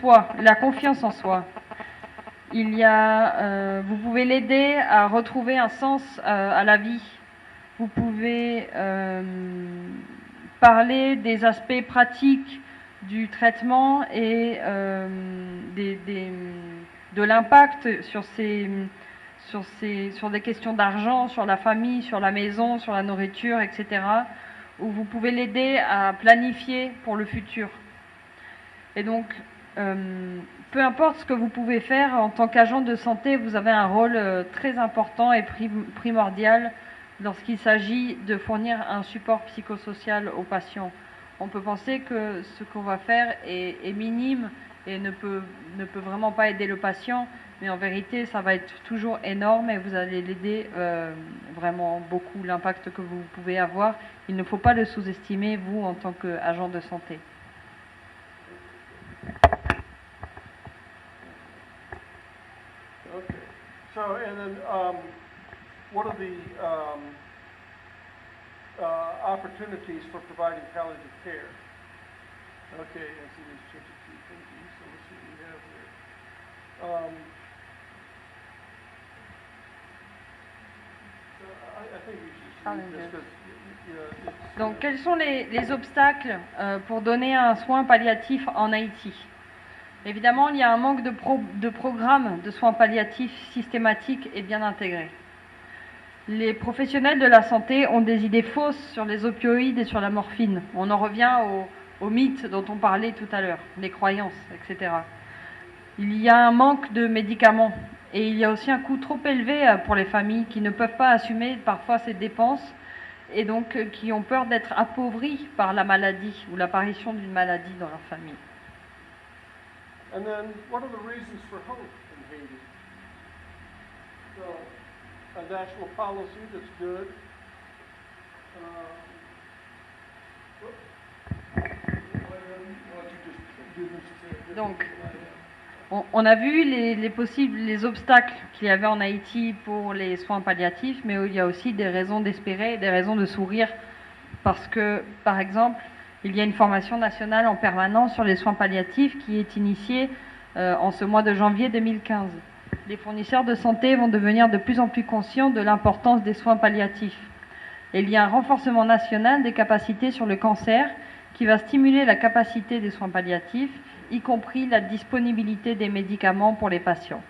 foi, la confiance en soi. Vous pouvez l'aider à retrouver un sens à la vie. Vous pouvez parler des aspects pratiques du traitement et de l'impact sur des questions d'argent, sur la famille, sur la maison, sur la nourriture, etc. Où vous pouvez l'aider à planifier pour le futur. Et donc, peu importe ce que vous pouvez faire, en tant qu'agent de santé, vous avez un rôle très important et primordial lorsqu'il s'agit de fournir un support psychosocial aux patients. On peut penser que ce qu'on va faire est minime et ne peut vraiment pas aider le patient, mais en vérité, ça va être toujours énorme et vous allez l'aider vraiment beaucoup, l'impact que vous pouvez avoir. Il ne faut pas le sous-estimer, vous, en tant qu'agent de santé. Okay. So, and then what are the opportunities for providing palliative care? Okay, I see this Church of Tea. Thank you. So let's see what we have here. So I think we should read this because, Donc, quels sont les obstacles pour donner un soin palliatif en Haïti? Évidemment, il y a un manque de programmes de soins palliatifs systématiques et bien intégrés. Les professionnels de la santé ont des idées fausses sur les opioïdes et sur la morphine. On en revient aux mythes dont on parlait tout à l'heure, les croyances, etc. Il y a un manque de médicaments et il y a aussi un coût trop élevé pour les familles qui ne peuvent pas assumer parfois ces dépenses et donc qui ont peur d'être appauvries par la maladie ou l'apparition d'une maladie dans leur famille. And then, what are the reasons for hope in Haiti? So, a national policy that's good. Donc, on a vu les obstacles qu'il y avait en Haïti pour les soins palliatifs, mais il y a aussi des raisons d'espérer, des raisons de sourire, parce que, par exemple, il y a une formation nationale en permanence sur les soins palliatifs qui est initiée en ce mois de janvier 2015. Les fournisseurs de santé vont devenir de plus en plus conscients de l'importance des soins palliatifs. Et il y a un renforcement national des capacités sur le cancer qui va stimuler la capacité des soins palliatifs, y compris la disponibilité des médicaments pour les patients.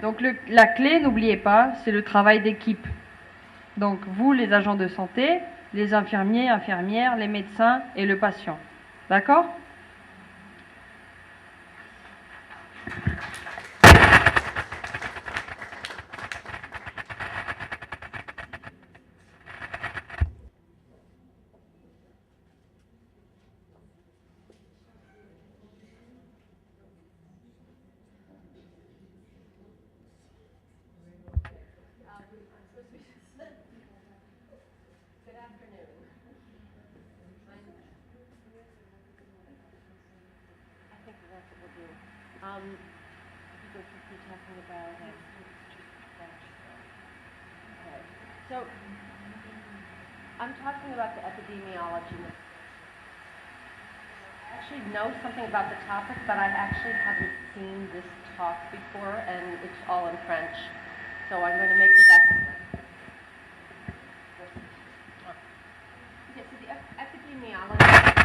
Donc la clé, n'oubliez pas, c'est le travail d'équipe. Donc vous, les agents de santé, les infirmiers, infirmières, les médecins et le patient. D'accord ? So, I'm talking about the epidemiology. I actually know something about the topic, but I actually haven't seen this talk before, and it's all in French. So I'm going to make the best of it. Okay, so the epidemiology.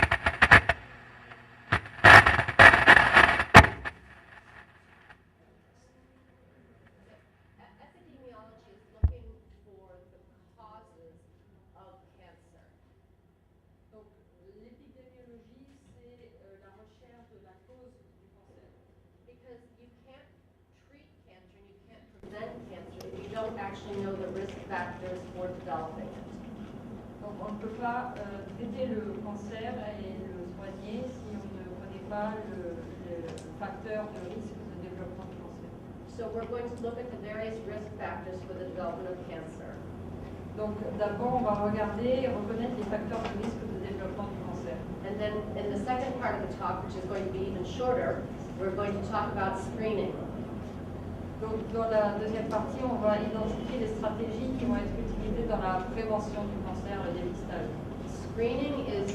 Actually know the risk factors for developing it. Donc on ne peut pas traiter le cancer et le soigner si on ne connaît pas le facteur de risque de développement du cancer. So we're going to look at the various risk factors for the development of cancer. Donc d'abord on va regarder et reconnaître les facteurs de risque de développement du cancer. And then in the second part of the talk, which is going to be even shorter, we're going to talk about screening. Donc, dans la deuxième partie, on va identifier les stratégies qui vont être utilisées dans la prévention du cancer, le dépistage. Screening is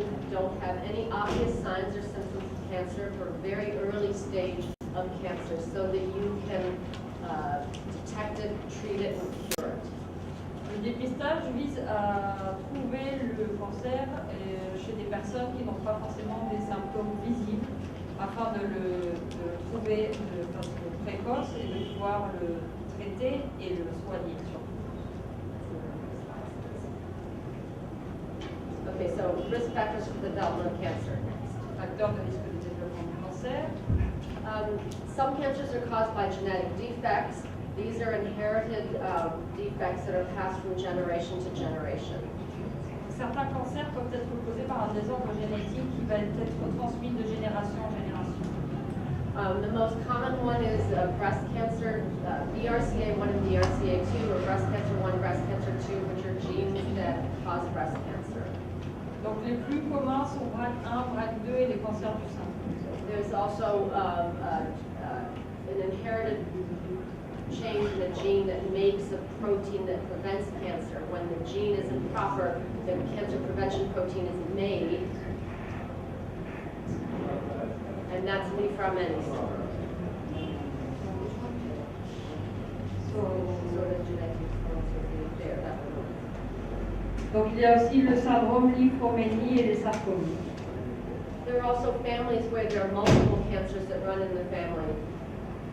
who don't have any obvious signs or symptoms of cancer for a very early stage of cancer so that you can detect it, treat it, and cure it. Le dépistage vise à trouver le cancer chez des personnes qui n'ont pas forcément des symptômes visibles afin de le trouver de façon précoce et de pouvoir le traiter et le soigner surtout. Okay, so risk factors for the development of cancer. Facteur de risque de développement du cancer. Some cancers are caused by genetic defects. These are inherited defects that are passed from generation to generation. Certains cancers peuvent être causés par un désordre génétique qui va être transmis de génération en génération. The most common one is breast cancer, BRCA1 and BRCA2, or breast cancer 1, breast cancer 2, which are genes that cause breast cancer. Donc les plus communs sont BRCA1, BRCA2 et les cancers du sein. There's also an inherited change in the gene that makes a protein that prevents cancer. When the gene isn't proper, the cancer prevention protein is made, and that's liframenis. So the genetic is there. That one. Donc il y a aussi le syndrome lymphoménie et les sarcomies. There are also families where there are multiple cancers that run in the family.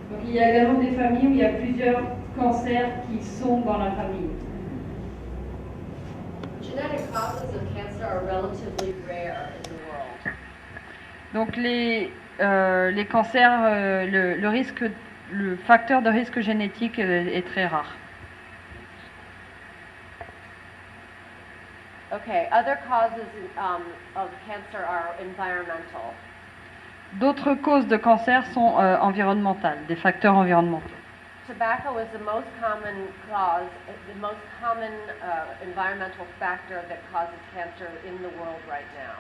Donc il y a également des familles où il y a plusieurs cancers qui sont dans la famille. Genetic causes of cancer are relatively rare in the world. Donc les cancers, le facteur de risque génétique est très rare. Okay, other causes of cancer are environmental. D'autres causes de cancer sont environnementales, des facteurs environnementaux. Tobacco is the most common cause, the most common environmental factor that causes cancer in the world right now.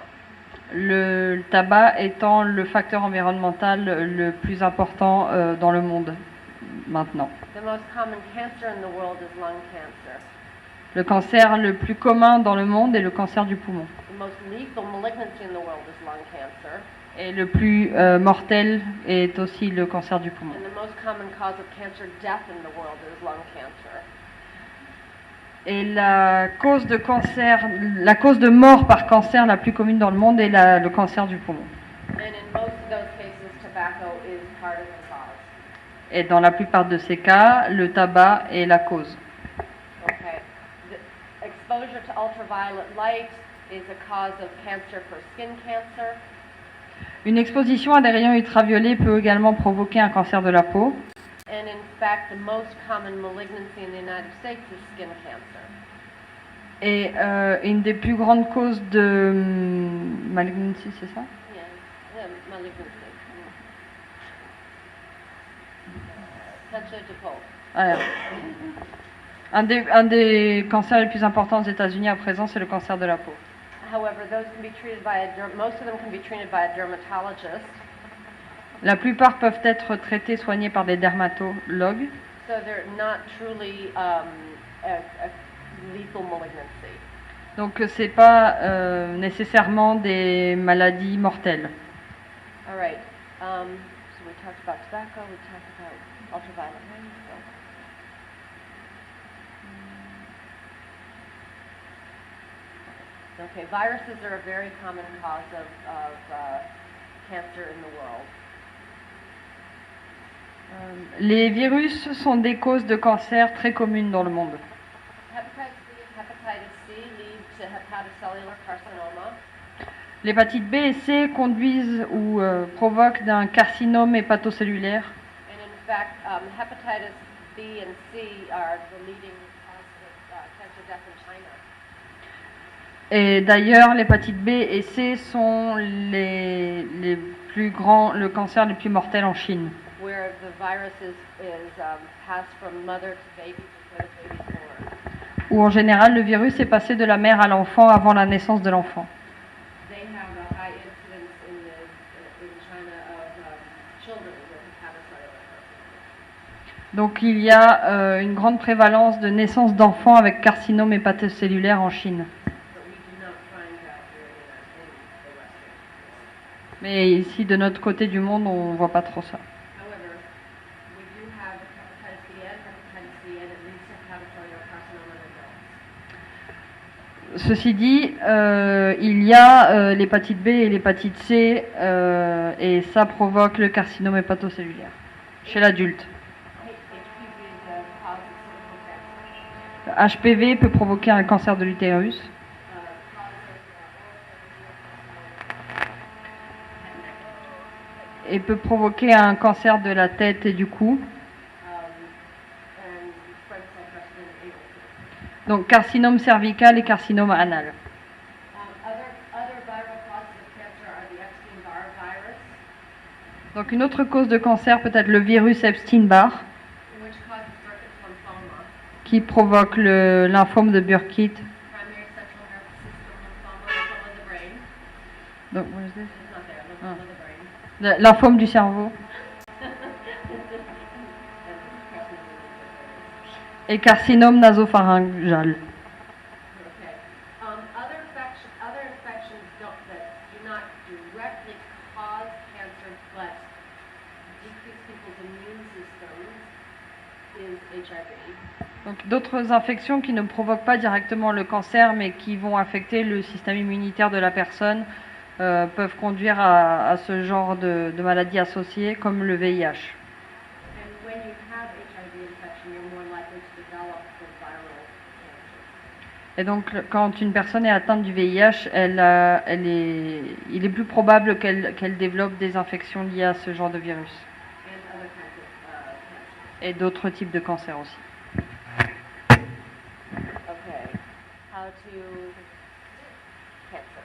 Le tabac étant le facteur environnemental le plus important dans le monde maintenant. The most common cancer in the world is lung cancer. Le cancer le plus commun dans le monde est le cancer du poumon. The most lethal malignancy in the world is lung cancer. Et le plus mortel est aussi le cancer du poumon. And the most common cause of cancer death in the world is lung cancer. Et la cause de mort par cancer la plus commune dans le monde est le cancer du poumon. And in most of those cases, tobacco is part of the cause. Et dans la plupart de ces cas, le tabac est la cause. Okay. The exposure to ultraviolet light is a cause of cancer for skin cancer. Une exposition à des rayons ultraviolets peut également provoquer un cancer de la peau. And in fact, the most common malignancy in the United States is skin cancer. Et une des plus grandes causes de malignancy, c'est ça? Yeah, malignancy. Cancer de peau. Ah, un des cancers les plus importants aux États-Unis à présent, c'est le cancer de la peau. However, those can be treated by most of them can be treated by a dermatologist. La plupart peuvent être traités, soignés par des dermatologues. So they're not truly a lethal malignancy. Donc c'est pas nécessairement des maladies mortelles. All right. So we talked about tobacco. We talked about ultraviolet rays. Okay, viruses are a very common cause of cancer in the world. Les virus sont des causes de cancer très communes dans le monde. Hepatitis B and hepatitis C lead to hepatocellular carcinoma. L'hépatite B et C conduisent ou provoquent d'un carcinome hépatocellulaire. And in fact, hepatitis B and C are the leading cause of cancer death in China. Et d'ailleurs, l'hépatite B et C sont les plus grands, le cancer le plus mortel en Chine. Where the virus is passed from mother to baby before the baby is born. Où en général, le virus est passé de la mère à l'enfant avant la naissance de l'enfant. They have a high incidence in China of children with hepatocellular carcinoma. Donc il y a une grande prévalence de naissance d'enfants avec carcinome hépatocellulaire en Chine. But we do not find that here in Mais ici, de notre côté du monde, on voit pas trop ça. However, we do have hepatitis B and it leads to hepatocellular carcinoma in adults. Ceci dit, il y a l'hépatite B et l'hépatite C, et ça provoque le carcinome hépatocellulaire chez l'adulte. HPV is a cause of cervical cancer. HPV peut provoquer un cancer de l'utérus et peut provoquer un cancer de la tête et du cou. And squamous cell carcinoma anal cancer. Donc carcinome cervical et carcinome anal. Other viral causes of cancer are the Epstein-Barr virus, Donc une autre cause de cancer peut être le virus Epstein-Barr which causes Burkitt's lymphoma, qui provoque le lymphome de Burkitt. primary central nervous system lymphoma of the brain. Donc, what is this? It's not there, lymphoma of the brain. Le lymphome du cerveau. Et carcinome nasopharyngal. Okay. Other infections that do not directly cause cancer but decrease people's immune systems is HIV. Donc d'autres infections qui ne provoquent pas directement le cancer mais qui vont affecter le système immunitaire de la personne peuvent conduire à ce genre de maladies associées comme le VIH. And when you have HIV infection, you're more likely to develop the viral cancer. Et donc quand une personne est atteinte du VIH, il est plus probable qu'elle développe des infections liées à ce genre de virus. And other kinds of cancer. Et d'autres types de cancers aussi. Okay. How to cancer.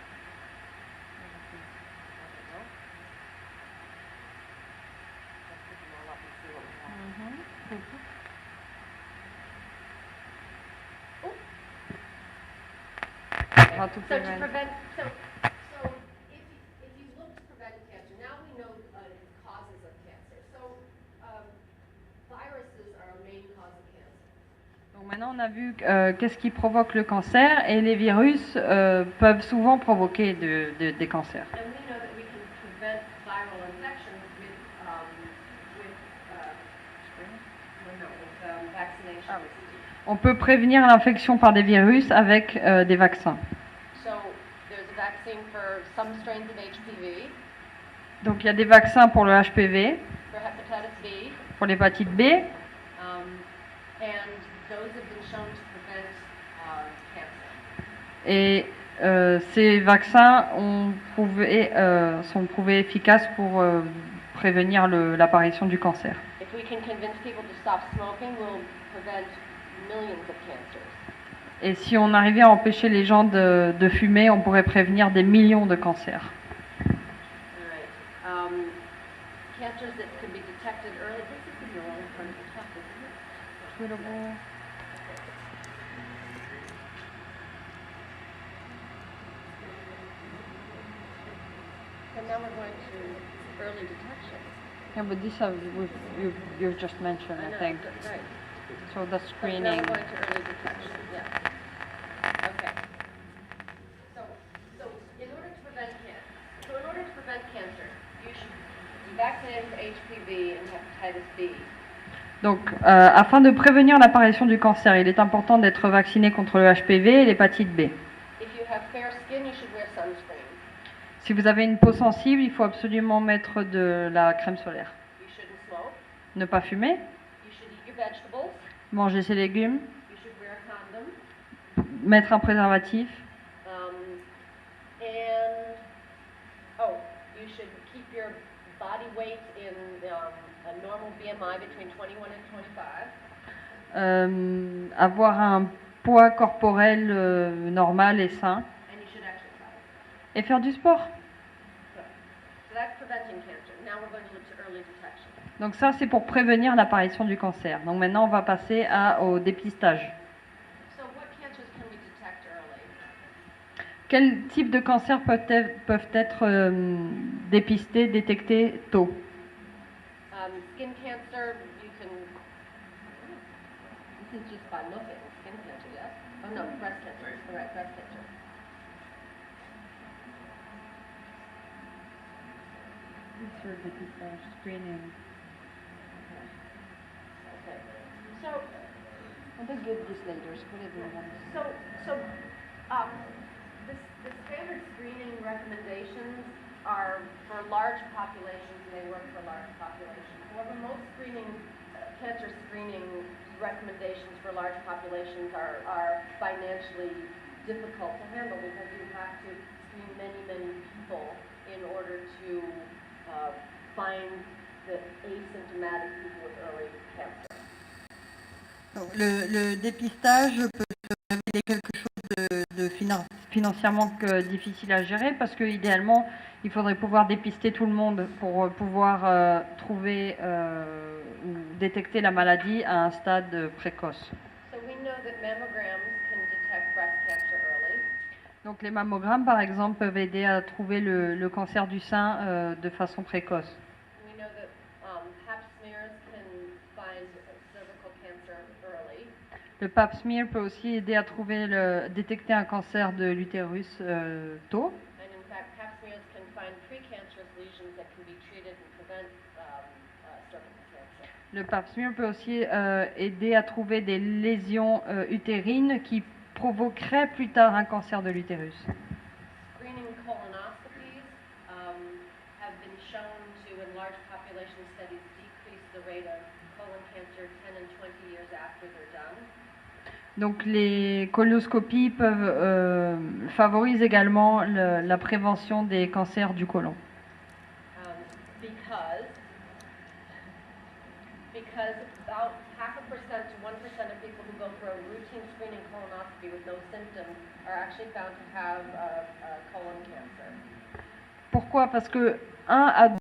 How to So to prevent. prevent, so if you look to prevent cancer, now we know causes of cancer. So viruses are a main cause of cancer. Donc maintenant on a vu qu'est-ce qui provoque le cancer et les virus peuvent souvent provoquer des cancers. And we know that we can prevent viral infection with vaccination. On peut prévenir l'infection par des virus avec des vaccins. So there's a vaccine for some strains of HPV, Donc il y a des vaccins pour le HPV, for hepatitis B, pour l'hépatite B, and those have been shown to prevent cancer. et ces vaccins sont prouvés efficaces pour prévenir l'apparition du cancer. If we can convince people to stop smoking, we'll prevent millions of cancers. Et si on arrivait à empêcher les gens de fumer, on pourrait prévenir des millions de cancers. All right. Cancers that can be detected early. This is the early part of the talk, isn't it? And now we're going to early detection. Yeah, but this you've just mentioned, I know, think. that's right. So the So now screening. we're going to early detection, yeah. Okay. So in order to prevent cancer, you should be vaccinated for HPV and hepatitis B. Donc, afin de prévenir l'apparition du cancer, il est important d'être vacciné contre le HPV et l'hépatite B. If you have fair skin, you should wear sunscreen. Si vous avez une peau sensible, il faut absolument mettre de la crème solaire. You shouldn't smoke. Ne pas fumer, You should eat your vegetables. manger ses légumes, You should wear a condom. mettre un préservatif, And you should keep your body weight in a normal BMI between 21 and 25. avoir un poids corporel normal et sain, And you should exercise. et faire du sport. So that's preventing cancer. Now we're going to look to early detection. Donc ça, c'est pour prévenir l'apparition du cancer. Donc maintenant, on va passer au dépistage. So what cancers can we detect early? Quels types de cancers peuvent être dépistés, détectés tôt? Skin cancer, you can. This is just by looking. Skin cancer, yes? Oh no, breast cancer. Correct, breast cancer. Sur dépistage, screening. Okay. So, On peut give this later, whatever you want. so, um, the standard screening recommendations are for large populations, and they work for large populations. However, most cancer screening recommendations for large populations are financially difficult to handle because you have to screen many people in order to find the asymptomatic people with early cancer. Donc, le dépistage peut se révéler quelque chose de Financièrement difficile à gérer parce que idéalement il faudrait pouvoir dépister tout le monde pour pouvoir trouver ou détecter la maladie à un stade précoce. So we know that mammograms can detect breast cancer early. Donc les mammogrammes par exemple peuvent aider à trouver le cancer du sein de façon précoce. We know that pap smears can find cervical cancer early. Le pap smear peut aussi aider à détecter un cancer de l'utérus tôt. And in fact, pap smears can find precancerous lesions that can be treated and prevent cervical cancer. Le pap smear peut aussi aider à trouver des lésions utérines qui provoqueraient plus tard un cancer de l'utérus. Screening colonoscopies have been shown to, in large population studies, decrease the rate of colon cancer 10 and 20 years after they're done. Donc les coloscopies peuvent favorisent également la prévention des cancers du côlon. Because about 0.5% to 1% of people who go for a routine screening colonoscopy with no symptoms are actually found to have colon cancer. Pourquoi? Parce que 1 à